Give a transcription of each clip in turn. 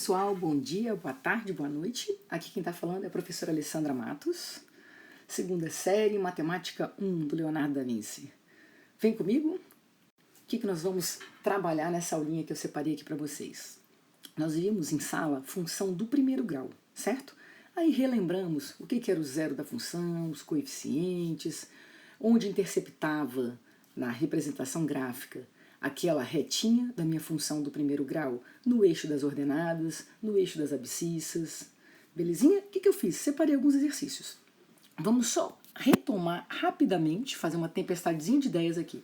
pessoal, bom dia, boa tarde, boa noite. Aqui quem está falando é a professora Alessandra Matos, segunda série, Matemática 1 do Leonardo da Vinci. Vem comigo? O que nós vamos trabalhar nessa aulinha que eu separei aqui para vocês? Nós vimos em sala função do primeiro grau, certo? Aí relembramos o que era o zero da função, os coeficientes, onde interceptava na representação gráfica aquela retinha da minha função do primeiro grau no eixo das ordenadas, no eixo das abscissas. Belezinha? O que eu fiz? Separei alguns exercícios. Vamos só retomar rapidamente, fazer uma tempestadezinha de ideias aqui.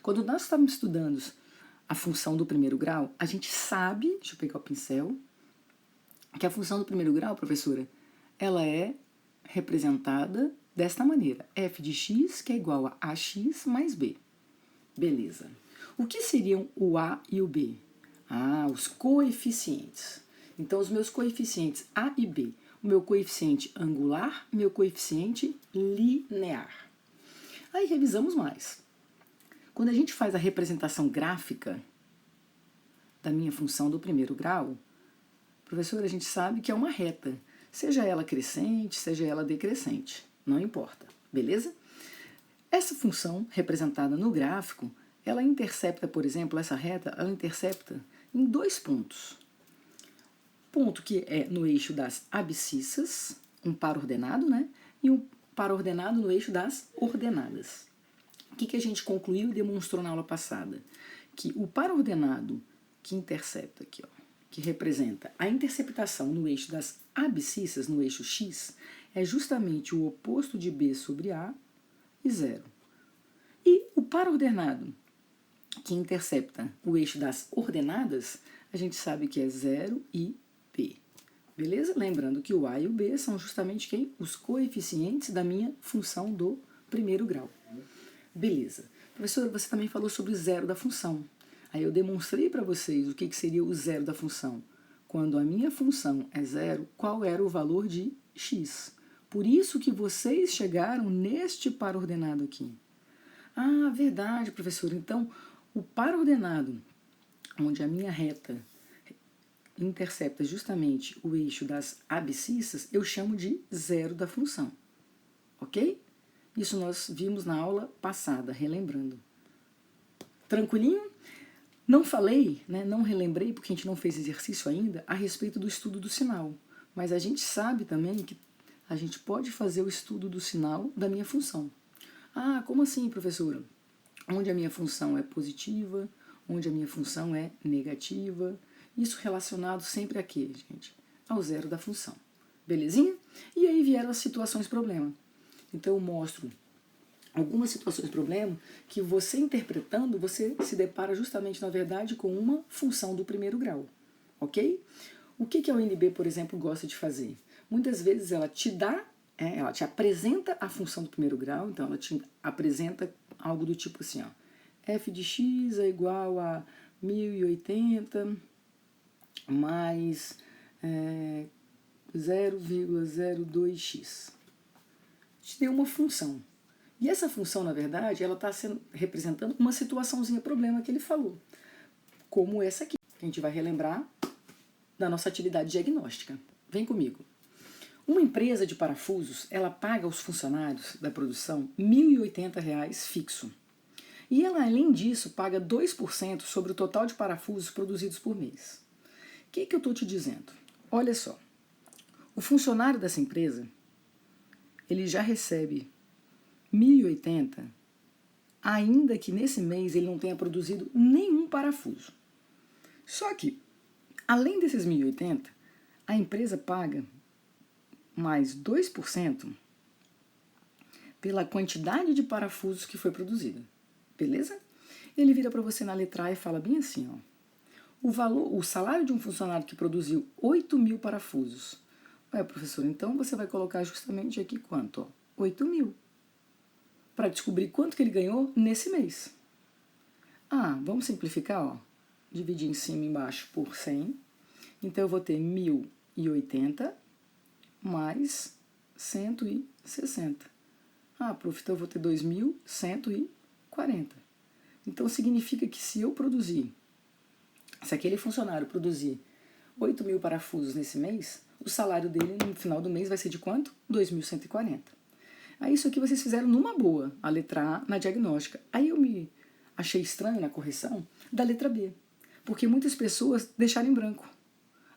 Quando nós estávamos estudando a função do primeiro grau, a gente sabe, deixa eu pegar o pincel, que a função do primeiro grau, professora, ela é representada desta maneira. F de x, que é igual a ax mais b. Beleza. O que seriam o A e o B? Os coeficientes. Então, os meus coeficientes A e B. O meu coeficiente angular, meu coeficiente linear. Aí, revisamos mais. Quando a gente faz a representação gráfica da minha função do primeiro grau, professor, a gente sabe que é uma reta. Seja ela crescente, seja ela decrescente. Não importa. Beleza? Essa função representada no gráfico, ela intercepta, por exemplo, essa reta, ela intercepta em dois pontos. Ponto que é no eixo das abscissas, um par ordenado, né? E um par ordenado no eixo das ordenadas. O que a gente concluiu e demonstrou na aula passada? Que o par ordenado que intercepta aqui, ó, que representa a interceptação no eixo das abscissas, no eixo x, é justamente o oposto de b sobre a e zero. E o par ordenado que intercepta o eixo das ordenadas, a gente sabe que é 0 e b. Beleza? Lembrando que o a e o b são justamente quem? Os coeficientes da minha função do primeiro grau. Beleza. Professora, você também falou sobre o zero da função. Aí eu demonstrei para vocês o que seria o zero da função. Quando a minha função é zero, qual era o valor de x? Por isso que vocês chegaram neste par ordenado aqui. Verdade, professor. Então, o par ordenado, onde a minha reta intercepta justamente o eixo das abscissas, eu chamo de zero da função. Ok? Isso nós vimos na aula passada, relembrando. Tranquilinho? Não falei, né, não relembrei, porque a gente não fez exercício ainda, a respeito do estudo do sinal. Mas a gente sabe também que a gente pode fazer o estudo do sinal da minha função. Como assim, professora? Onde a minha função é positiva, onde a minha função é negativa. Isso relacionado sempre a quê, gente? Ao zero da função. Belezinha? E aí vieram as situações problema. Então eu mostro algumas situações problema que você interpretando, você se depara justamente, na verdade, com uma função do primeiro grau. Ok? O que a UNB, por exemplo, gosta de fazer? Muitas vezes ela te dá, ela te apresenta a função do primeiro grau, então ela te apresenta algo do tipo assim, ó, f de x é igual a 1080 mais 0,02x. Te deu uma função. E essa função, na verdade, ela está representando uma situaçãozinha problema que ele falou, como essa aqui, que a gente vai relembrar da nossa atividade diagnóstica. Vem comigo. Uma empresa de parafusos, ela paga aos funcionários da produção R$ 1.080 fixo. E ela, além disso, paga 2% sobre o total de parafusos produzidos por mês. O que eu estou te dizendo? Olha só, o funcionário dessa empresa, ele já recebe 1.080, ainda que nesse mês ele não tenha produzido nenhum parafuso. Só que, além desses 1.080, a empresa paga mais 2% pela quantidade de parafusos que foi produzida. Beleza? Ele vira para você na letra A e fala bem assim, ó. O salário de um funcionário que produziu 8.000 parafusos. Professor, então você vai colocar justamente aqui quanto? 8.000. Para descobrir quanto que ele ganhou nesse mês. Vamos simplificar, ó. Dividir em cima e embaixo por 100. Então eu vou ter 1.080 mais 160. Prof, então eu vou ter 2.140. Então significa que se aquele funcionário produzir 8.000 parafusos nesse mês, o salário dele no final do mês vai ser de quanto? 2.140. Aí isso aqui vocês fizeram numa boa, a letra A na diagnóstica. Aí eu me achei estranho na correção da letra B, porque muitas pessoas deixaram em branco.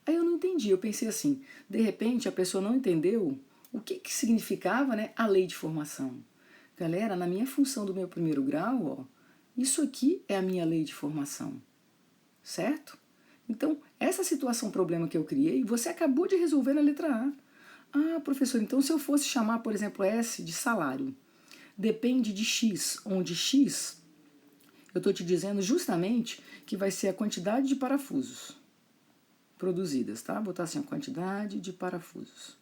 Aí eu não entendi, eu pensei assim, de repente a pessoa não entendeu o que significava, né, a lei de formação. Galera, na minha função do meu primeiro grau, ó, isso aqui é a minha lei de formação, certo? Então, essa situação, problema que eu criei, você acabou de resolver na letra A. Ah, professor, então se eu fosse chamar, por exemplo, S de salário, depende de X, onde X, eu estou te dizendo justamente que vai ser a quantidade de parafusos produzidas, tá? Vou botar assim, a quantidade de parafusos.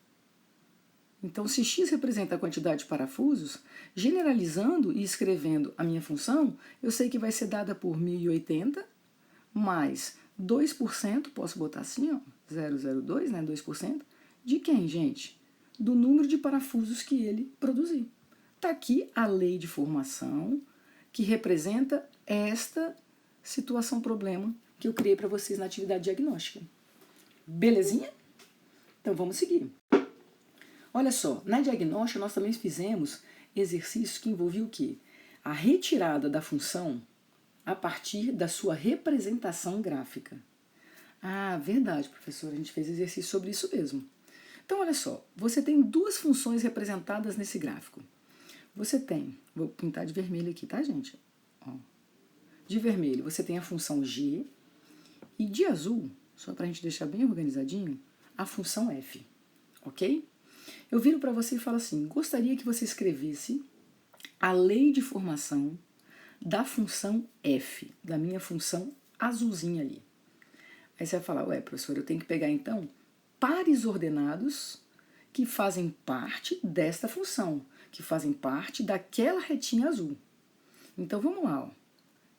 Então, se X representa a quantidade de parafusos, generalizando e escrevendo a minha função, eu sei que vai ser dada por 1080 mais 2%, posso botar assim, ó, 0,02, né, 2%, de quem, gente? Do número de parafusos que ele produzir. Está aqui a lei de formação, que representa esta situação, problema, que eu criei para vocês na atividade diagnóstica. Belezinha? Então vamos seguir. Olha só, na diagnóstica nós também fizemos exercícios que envolviam o quê? A retirada da função a partir da sua representação gráfica. Ah, verdade, professor, a gente fez exercício sobre isso mesmo. Então, olha só, você tem duas funções representadas nesse gráfico. Você tem, vou pintar de vermelho aqui, tá, gente? Ó, de vermelho, você tem a função G, e de azul, só para a gente deixar bem organizadinho, a função F, ok? Eu viro para você e falo assim, gostaria que você escrevesse a lei de formação da função F, da minha função azulzinha ali. Aí você vai falar, ué, professor, eu tenho que pegar então pares ordenados que fazem parte desta função, que fazem parte daquela retinha azul. Então vamos lá, ó.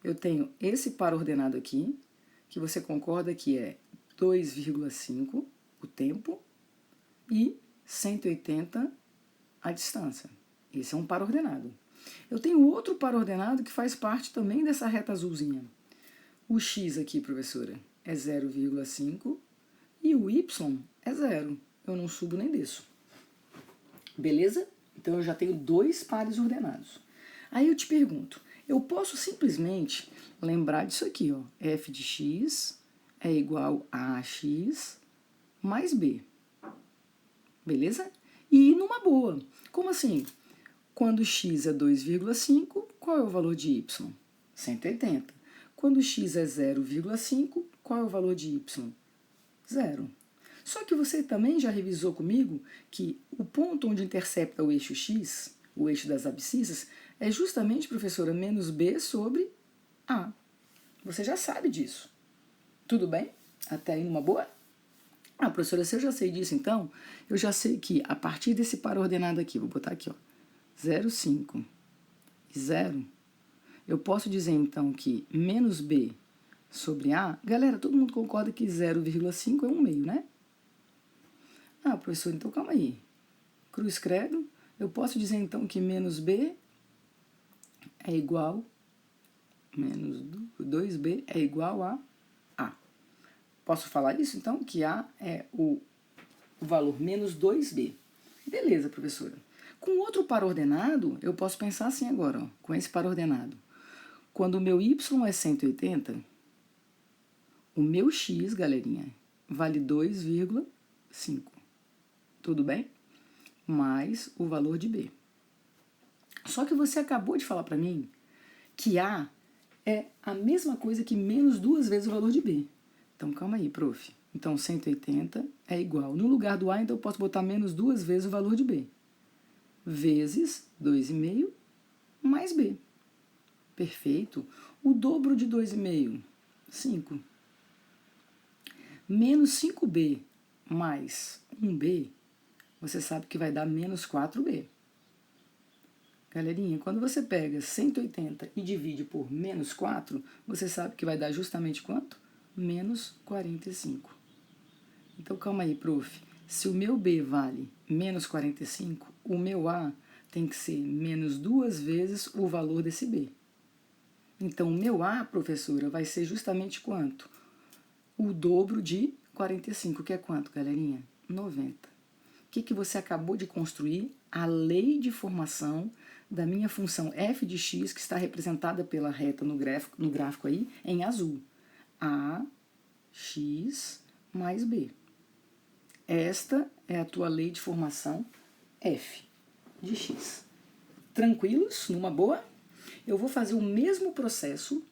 Eu tenho esse par ordenado aqui, que você concorda que é 2,5 o tempo e 180 a distância. Esse é um par ordenado. Eu tenho outro par ordenado que faz parte também dessa reta azulzinha. O x aqui, professora, é 0,5 e o y é 0. Eu não subo nem desço. Beleza? Então eu já tenho dois pares ordenados. Aí eu te pergunto, eu posso simplesmente lembrar disso aqui, ó, f de x é igual a x mais b. Beleza? E numa boa. Como assim? Quando x é 2,5, qual é o valor de y? 180. Quando x é 0,5, qual é o valor de y? 0. Só que você também já revisou comigo que o ponto onde intercepta o eixo x, o eixo das abscissas, é justamente, professora, menos b sobre a. Você já sabe disso. Tudo bem? Até aí numa boa? Ah, professora, se eu já sei disso, então, eu já sei que a partir desse par ordenado aqui, vou botar aqui, ó, 0,5 e 0, eu posso dizer, então, que menos b sobre a... Galera, todo mundo concorda que 0,5 é 1 meio, né? Ah, professor, então calma aí. Cruz credo, eu posso dizer, então, que menos b é igual... Menos 2b é igual a a. Posso falar isso, então? Que a é o valor menos 2b. Beleza, professora. Com outro par ordenado, eu posso pensar assim agora, ó, com esse par ordenado. Quando o meu y é 180, o meu x, galerinha, vale 2,5. Tudo bem? Mais o valor de b. Só que você acabou de falar para mim que a é a mesma coisa que menos 2 vezes o valor de b. Então, calma aí, prof. Então, 180 é igual. No lugar do a, então, eu posso botar menos 2 vezes o valor de b. Vezes 2,5 mais b. Perfeito. O dobro de 2,5, 5. Menos 5b mais 1b, você sabe que vai dar menos 4b. Galerinha, quando você pega 180 e divide por menos 4, você sabe que vai dar justamente quanto? Menos 45. Então, calma aí, prof. Se o meu b vale menos 45, o meu a tem que ser menos 2 vezes o valor desse b. Então, o meu a, professora, vai ser justamente quanto? O dobro de 45, que é quanto, galerinha? 90. O que você acabou de construir? A lei de formação da minha função f de x, que está representada pela reta no gráfico aí, em azul. Ax mais b. Esta é a tua lei de formação f de x. Tranquilos? Numa boa? Eu vou fazer o mesmo processo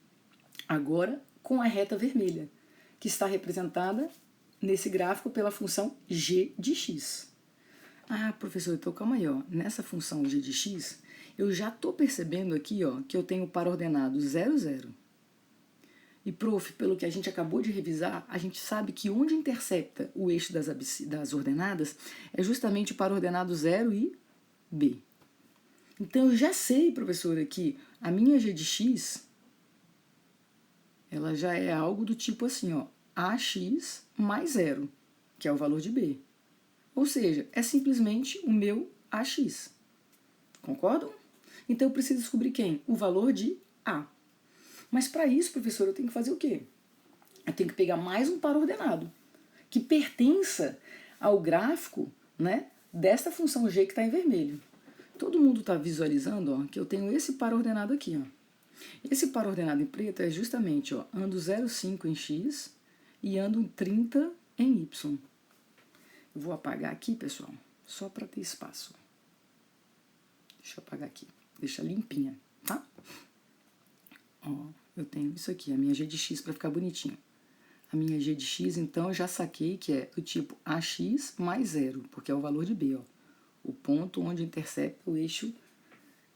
agora com a reta vermelha, que está representada nesse gráfico pela função g de x. Ah, professor, então calma aí, ó. Nessa função g de x, eu já estou percebendo aqui, ó, que eu tenho para ordenado 0, 0. E, prof, pelo que a gente acabou de revisar, a gente sabe que onde intercepta o eixo das ordenadas é justamente para ordenado 0 e b. Então, eu já sei, professora, que a minha g de x, ela já é algo do tipo assim, ó, ax mais 0, que é o valor de b. Ou seja, é simplesmente o meu ax. Concordam? Então, eu preciso descobrir quem? O valor de a. Mas para isso, professor, eu tenho que fazer o quê? Eu tenho que pegar mais um par ordenado, que pertença ao gráfico, né, desta função g que está em vermelho. Todo mundo está visualizando, ó, que eu tenho esse par ordenado aqui. Ó. Esse par ordenado em preto é justamente, ó, ando 0,5 em x e ando 30 em y. Eu vou apagar aqui, pessoal, só para ter espaço. Deixa eu apagar aqui, deixa limpinha, tá? Ó, eu tenho isso aqui, a minha g de x, para ficar bonitinho. A minha g de x, então, eu já saquei que é do tipo ax mais 0, porque é o valor de b, ó. O ponto onde intercepta o eixo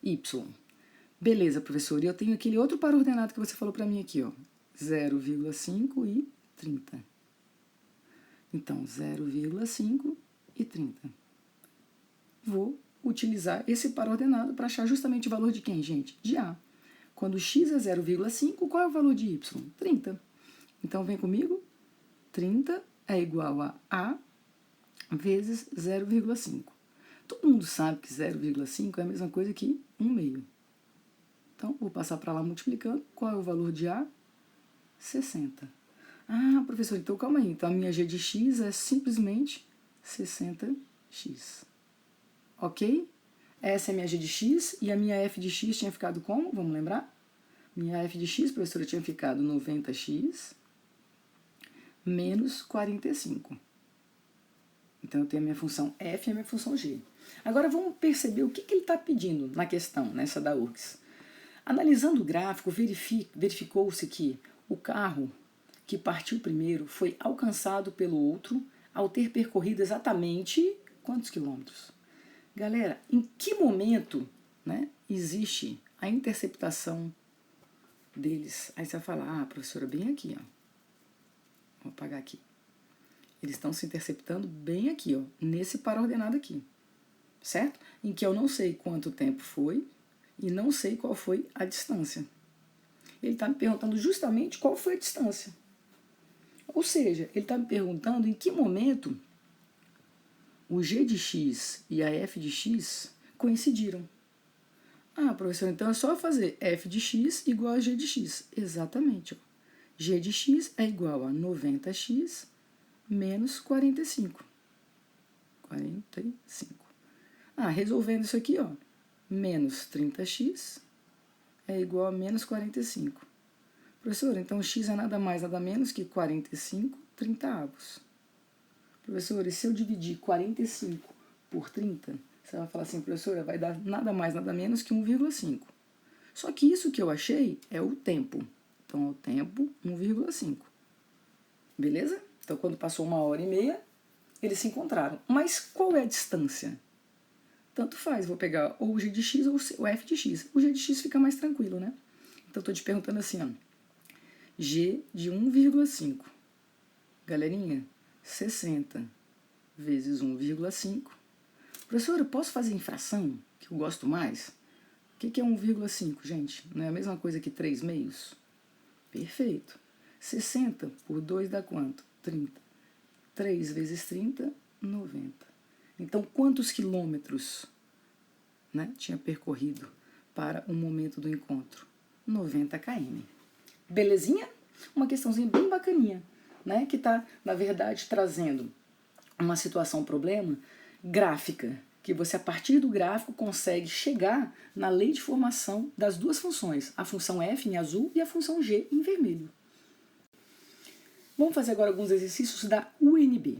y. Beleza, professor, e eu tenho aquele outro par ordenado que você falou para mim aqui, ó. 0,5 e 30. Então, 0,5 e 30. Vou utilizar esse par ordenado para achar justamente o valor de quem, gente? De a. Quando x é 0,5, qual é o valor de y? 30. Então, vem comigo. 30 é igual a vezes 0,5. Todo mundo sabe que 0,5 é a mesma coisa que 1 meio. Então, vou passar para lá multiplicando. Qual é o valor de a? 60. Ah, professor, então calma aí. Então, a minha g de x é simplesmente 60x. Ok? Essa é a minha g de x e a minha f de x tinha ficado como? Vamos lembrar? Minha f de x, professora, tinha ficado 90x menos 45. Então, eu tenho a minha função f e a minha função g. Agora, vamos perceber o que ele está pedindo na questão, nessa da URGS. Analisando o gráfico, verificou-se que o carro que partiu primeiro foi alcançado pelo outro ao ter percorrido exatamente quantos quilômetros? Galera, em que momento, né, existe a interceptação deles? Aí você vai falar, ah, professora, bem aqui, ó. Vou apagar aqui. Eles estão se interceptando bem aqui, ó, nesse par ordenado aqui, certo? Em que eu não sei quanto tempo foi e não sei qual foi a distância. Ele está me perguntando justamente qual foi a distância. Ou seja, ele está me perguntando em que momento o g de x e a f de x coincidiram. Ah, professor, então é só fazer f de x igual a g de x. Exatamente. Ó. G de x é igual a 90x menos 45. 45. Ah, resolvendo isso aqui, ó, menos 30x é igual a menos 45. Professor, então x é nada mais, nada menos que 45 30avos. Professor, e se eu dividir 45 por 30, você vai falar assim, professora, vai dar nada mais, nada menos que 1,5. Só que isso que eu achei é o tempo. Então, é o tempo 1,5. Beleza? Então, quando passou 1h30, eles se encontraram. Mas qual é a distância? Tanto faz, vou pegar ou o g de x ou o f de x. O g de x fica mais tranquilo, né? Então, estou te perguntando assim, ó, g de 1,5. Galerinha, 60 vezes 1,5. Professor, eu posso fazer em fração, que eu gosto mais? O que é 1,5, gente? Não é a mesma coisa que 3 meios? Perfeito. 60 por 2 dá quanto? 30. 3 vezes 30, 90. Então, quantos quilômetros, né, tinha percorrido para o momento do encontro? 90 km. Belezinha? Uma questãozinha bem bacaninha. né, que está, na verdade, trazendo uma situação, um problema, gráfica, que você, a partir do gráfico, consegue chegar na lei de formação das duas funções, a função f em azul e a função g em vermelho. Vamos fazer agora alguns exercícios da UNB.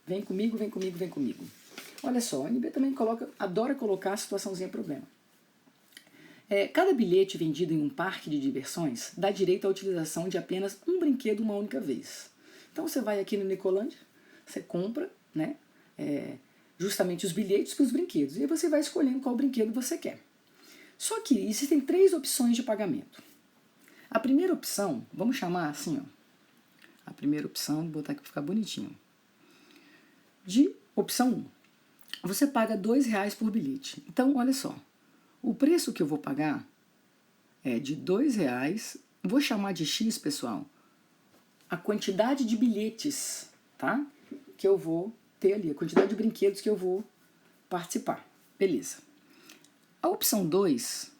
Vem comigo, vem comigo, vem comigo. Olha só, a UNB também adora colocar a situaçãozinha problema. Cada bilhete vendido em um parque de diversões dá direito à utilização de apenas um brinquedo uma única vez. Então você vai aqui no Nicolândia, você compra, né, justamente os bilhetes para os brinquedos, e aí você vai escolhendo qual brinquedo você quer. Só que existem 3 opções de pagamento. A primeira opção, vamos chamar assim, ó, a primeira opção, vou botar aqui para ficar bonitinho. De opção 1, você paga R$2 por bilhete. Então, olha só, o preço que eu vou pagar é de R$2, vou chamar de X, pessoal, a quantidade de bilhetes, tá? Que eu vou ter ali, a quantidade de brinquedos que eu vou participar. Beleza. A opção 2,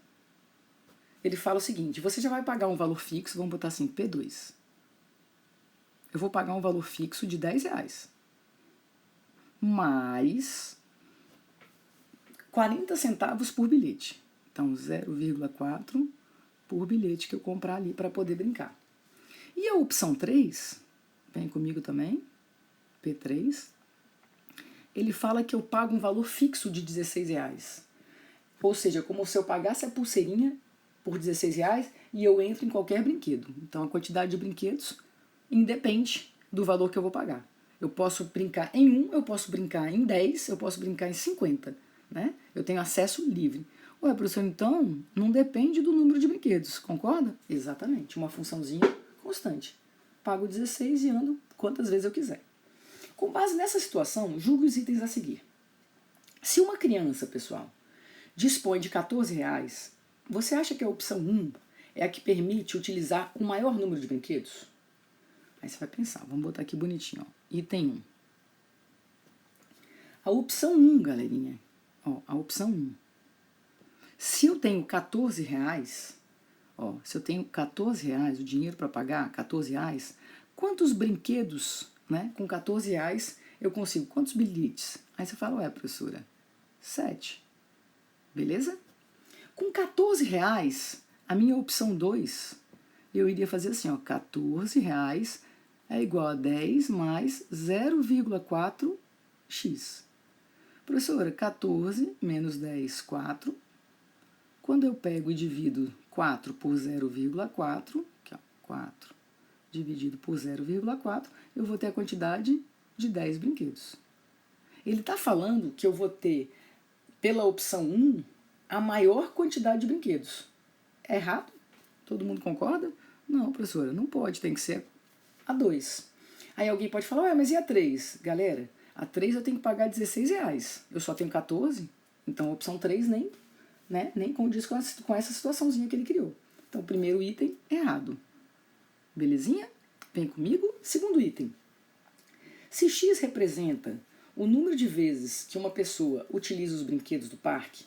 ele fala o seguinte, você já vai pagar um valor fixo, vamos botar assim, P2. Eu vou pagar um valor fixo de R$10, mais 40 centavos por bilhete. Então, 0,4 por bilhete que eu comprar ali para poder brincar. E a opção 3, vem comigo também, P3, ele fala que eu pago um valor fixo de R$16. Ou seja, como se eu pagasse a pulseirinha por R$16 e eu entro em qualquer brinquedo. Então, a quantidade de brinquedos independe do valor que eu vou pagar. Eu posso brincar em 1, eu posso brincar em 10, eu posso brincar em 50. Né? Eu tenho acesso livre. Ué, professor, então não depende do número de brinquedos, concorda? Exatamente, uma funçãozinha constante. Pago 16 e ando quantas vezes eu quiser. Com base nessa situação, julgue os itens a seguir. Se uma criança, pessoal, dispõe de R$14, você acha que a opção 1 é a que permite utilizar o maior número de brinquedos? Aí você vai pensar, vamos botar aqui bonitinho, ó. Item 1. A opção 1, galerinha, ó, a opção 1. Se eu tenho R$14, ó, se eu tenho R$14, o dinheiro para pagar, R$14, quantos brinquedos, né, com R$14 eu consigo? Quantos bilhetes? Aí você fala, ué, professora, 7. Beleza? Com R$14, a minha opção 2, eu iria fazer assim, ó, R$14 é igual a 10 mais 0,4x. Professora, 14 menos 10, 4. Quando eu pego e divido 4 por 0,4, que é 4 dividido por 0,4, eu vou ter a quantidade de 10 brinquedos. Ele está falando que eu vou ter, pela opção 1, a maior quantidade de brinquedos. É errado? Todo mundo concorda? Não, professora, não pode, tem que ser a 2. Aí alguém pode falar, ué, mas e a 3? Galera, a 3 eu tenho que pagar R$16. Eu só tenho 14, então a opção 3 nem condiz com essa situaçãozinha que ele criou. Então, o primeiro item, errado. Belezinha? Vem comigo. Segundo item. Se x representa o número de vezes que uma pessoa utiliza os brinquedos do parque,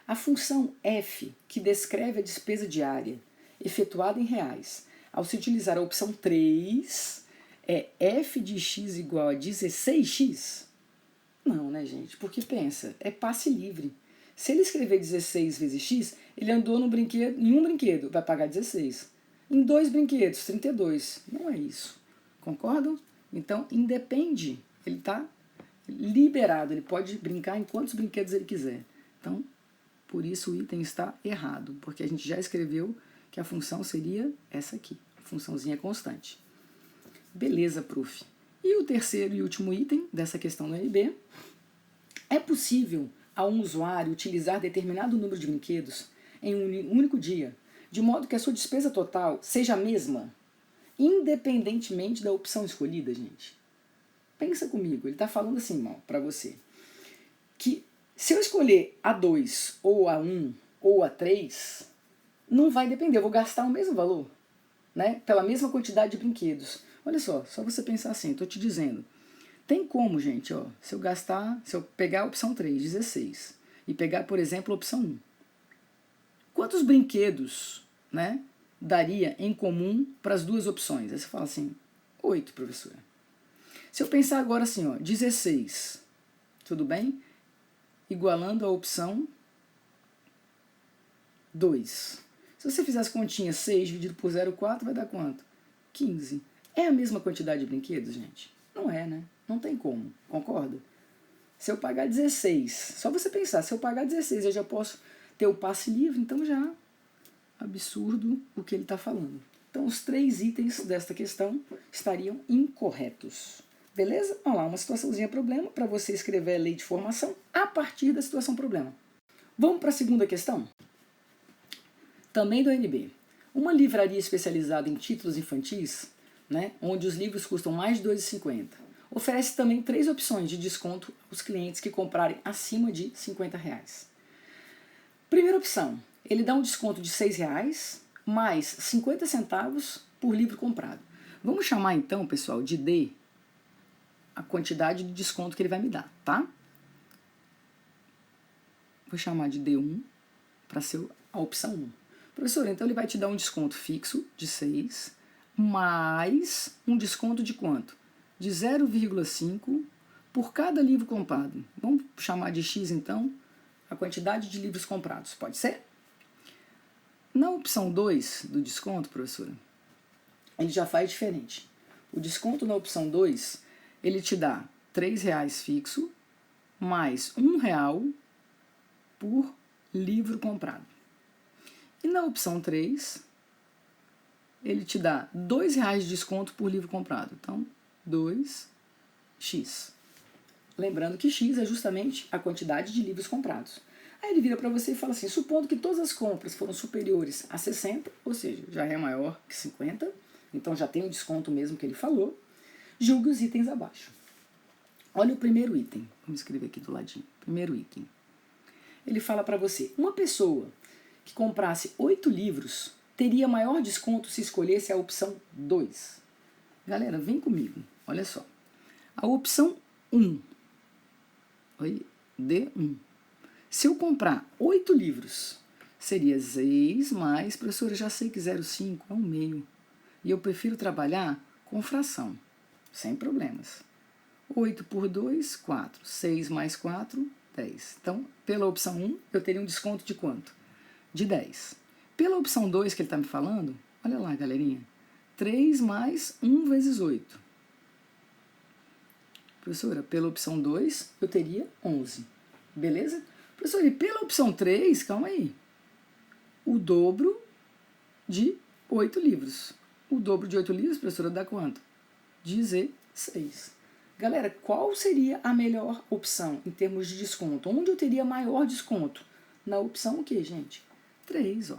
a função f, que descreve a despesa diária efetuada em reais, ao se utilizar a opção 3, é f de x igual a 16x? Não, né, gente? Porque pensa, é passe livre. Se ele escrever 16 vezes x, ele andou em um brinquedo, vai pagar 16. Em 2 brinquedos, 32. Não é isso. Concordam? Então, independe. Ele está liberado, ele pode brincar em quantos brinquedos ele quiser. Então, por isso o item está errado, porque a gente já escreveu que a função seria essa aqui, a funçãozinha constante. Beleza, prof. E o terceiro e último item dessa questão do NB, é possível a um usuário utilizar determinado número de brinquedos em um único dia, de modo que a sua despesa total seja a mesma, independentemente da opção escolhida, gente. Pensa comigo, ele está falando assim, para você, que se eu escolher a 2, ou a 1, ou a 3, não vai depender, eu vou gastar o mesmo valor, né, pela mesma quantidade de brinquedos. Olha só você pensar assim, estou te dizendo, tem como, gente, ó, se eu pegar a opção 3, 16, e pegar, por exemplo, a opção 1, quantos brinquedos, né, daria em comum para as duas opções? Aí você fala assim, 8, professora. Se eu pensar agora assim, ó, 16, tudo bem? Igualando a opção 2. Se você fizer as continhas, 6 dividido por 0,4 vai dar quanto? 15. É a mesma quantidade de brinquedos, gente? Não é, né? Não tem como, concorda? Se eu pagar 16, só você pensar, se eu pagar 16 eu já posso ter o passe livre, então já absurdo o que ele está falando. Então os 3 itens desta questão estariam incorretos. Beleza? Olha lá, uma situaçãozinha problema para você escrever a lei de formação a partir da situação problema. Vamos para a segunda questão? Também do ANB. Uma livraria especializada em títulos infantis, né, onde os livros custam mais de R$ 2,50, oferece também 3 opções de desconto aos clientes que comprarem acima de R$ 50. Primeira opção, ele dá um desconto de R$ 6 mais 50 centavos por livro comprado. Vamos chamar então, pessoal, de D a quantidade de desconto que ele vai me dar, tá? Vou chamar de D1 para ser a opção 1. Professor, então ele vai te dar um desconto fixo de 6, mais um desconto de quanto? De 0,5 por cada livro comprado. Vamos chamar de X, então, a quantidade de livros comprados. Pode ser? Na opção 2 do desconto, professora, ele já faz diferente. O desconto na opção 2, ele te dá R$ 3 fixo, mais R$ 1 por livro comprado. E na opção 3, ele te dá R$ 2 de desconto por livro comprado. Então, 2x. Lembrando que x é justamente a quantidade de livros comprados. Aí ele vira para você e fala assim, supondo que todas as compras foram superiores a 60, ou seja, já é maior que 50, então já tem o desconto mesmo que ele falou, julgue os itens abaixo. Olha o primeiro item. Vamos escrever aqui do ladinho. Primeiro item. Ele fala para você, uma pessoa que comprasse 8 livros teria maior desconto se escolhesse a opção 2. Galera, vem comigo. Olha só. A opção 1. D1. Se eu comprar 8 livros, seria 6 mais, professora, já sei que 0,5 é 1/2. E eu prefiro trabalhar com fração, sem problemas. 8 por 2, 4. 6 mais 4, 10. Então, pela opção 1, eu teria um desconto de quanto? De 10. Pela opção 2 que ele está me falando, olha lá, galerinha. 3 mais 1 vezes 8. Professora, pela opção 2, eu teria 11. Beleza? Professora, e pela opção 3, calma aí. O dobro de 8 livros. O dobro de 8 livros, professora, dá quanto? 16. Galera, qual seria a melhor opção em termos de desconto? Onde eu teria maior desconto? Na opção o quê, gente? 3, ó.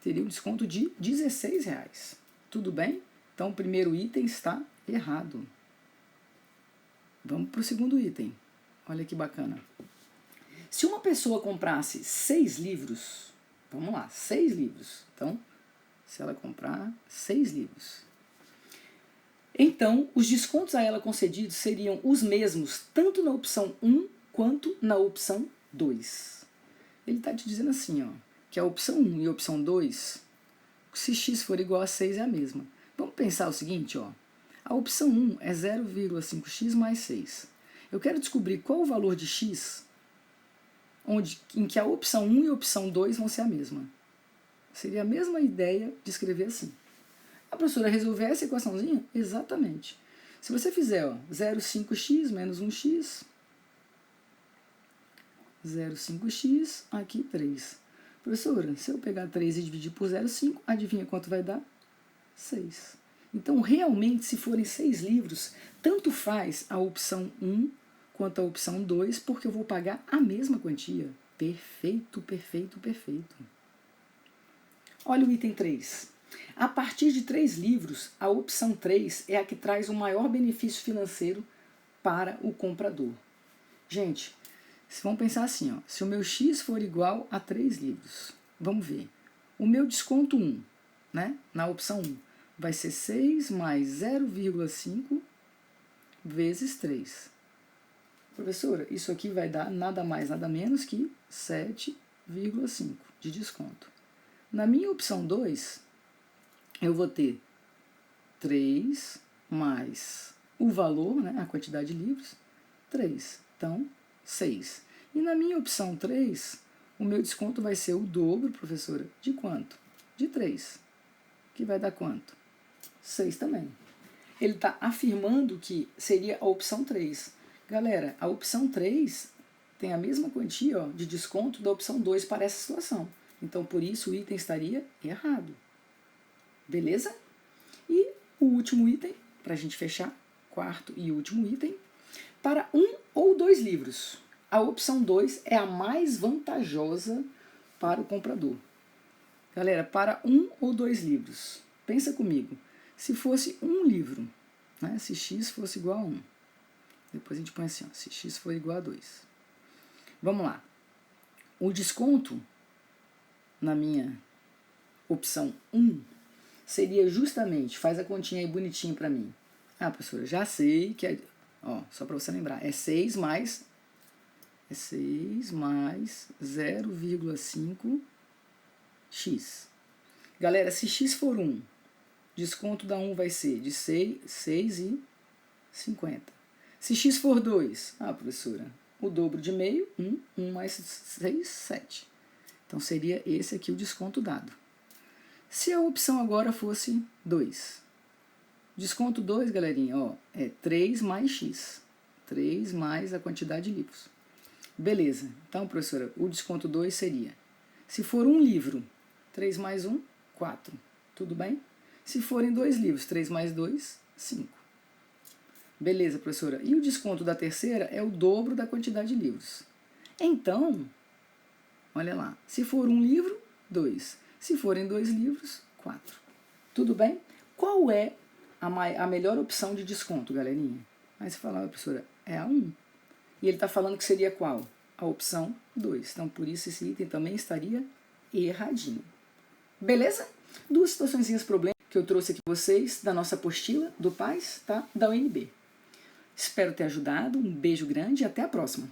Teria um desconto de R$ 16. Tudo bem? Então, o primeiro item está errado. Vamos para o segundo item. Olha que bacana. Se uma pessoa comprasse 6 livros, vamos lá, 6 livros. Então, se ela comprar 6 livros, então os descontos a ela concedidos seriam os mesmos tanto na opção 1 quanto na opção 2. Ele está te dizendo assim, ó, que a opção 1 e a opção 2, se x for igual a 6, é a mesma. Vamos pensar o seguinte, ó. A opção 1 é 0,5x mais 6. Eu quero descobrir qual o valor de x em que a opção 1 e a opção 2 vão ser a mesma. Seria a mesma ideia de escrever assim. A professora resolver essa equaçãozinha? Exatamente. Se você fizer 0,5x menos 1x, 0,5x, aqui 3. Professora, se eu pegar 3 e dividir por 0,5, adivinha quanto vai dar? 6. Então, realmente, se forem 6 livros, tanto faz a opção 1 quanto a opção 2, porque eu vou pagar a mesma quantia. Perfeito, perfeito, perfeito. Olha o item 3. A partir de 3 livros, a opção 3 é a que traz o maior benefício financeiro para o comprador. Gente, vamos pensar assim, ó, se o meu X for igual a 3 livros, vamos ver. O meu desconto 1, né, na opção 1, vai ser 6 mais 0,5 vezes 3. Professora, isso aqui vai dar nada mais, nada menos que 7,5 de desconto. Na minha opção 2, eu vou ter 3 mais o valor, né, a quantidade de livros, 3. Então, 6. E na minha opção 3, o meu desconto vai ser o dobro, professora, de quanto? De 3. Que vai dar quanto? 6 também. Ele está afirmando que seria a opção 3. Galera, a opção 3 tem a mesma quantia, ó, de desconto da opção 2 para essa situação. Então, por isso, o item estaria errado. Beleza? E o último item, para a gente fechar, quarto e último item, para 1 ou 2 livros. A opção 2 é a mais vantajosa para o comprador. Galera, para 1 ou 2 livros, pensa comigo, se fosse um livro, né, se x fosse igual a 1, depois a gente põe assim, ó, se x for igual a 2. Vamos lá. O desconto na minha opção 1 seria justamente, faz a continha aí bonitinho para mim. Ah, professora, já sei que é, ó, só para você lembrar, é 6 mais 0,5x. Galera, se x for 1, desconto da 1 vai ser de 6,50. Se x for 2, professora, o dobro de meio, 1 mais 6, 7. Então seria esse aqui o desconto dado. Se a opção agora fosse 2, desconto 2, galerinha, ó, é 3 mais x. 3 mais a quantidade de livros. Beleza, então, professora, o desconto 2 seria, se for um livro, 3 mais 1, 4. Tudo bem? Se forem 2 livros, 3 mais 2, 5. Beleza, professora. E o desconto da terceira é o dobro da quantidade de livros. Então, olha lá, se for um livro, 2. Se forem 2 livros, 4. Tudo bem? Qual é a melhor opção de desconto, galerinha? Aí você fala, professora, é a 1. E ele está falando que seria qual? A opção 2. Então, por isso, esse item também estaria erradinho. Beleza? 2 situações problemas que eu trouxe aqui para vocês da nossa apostila do PAS, tá? Da UNB. Espero ter ajudado. Um beijo grande e até a próxima.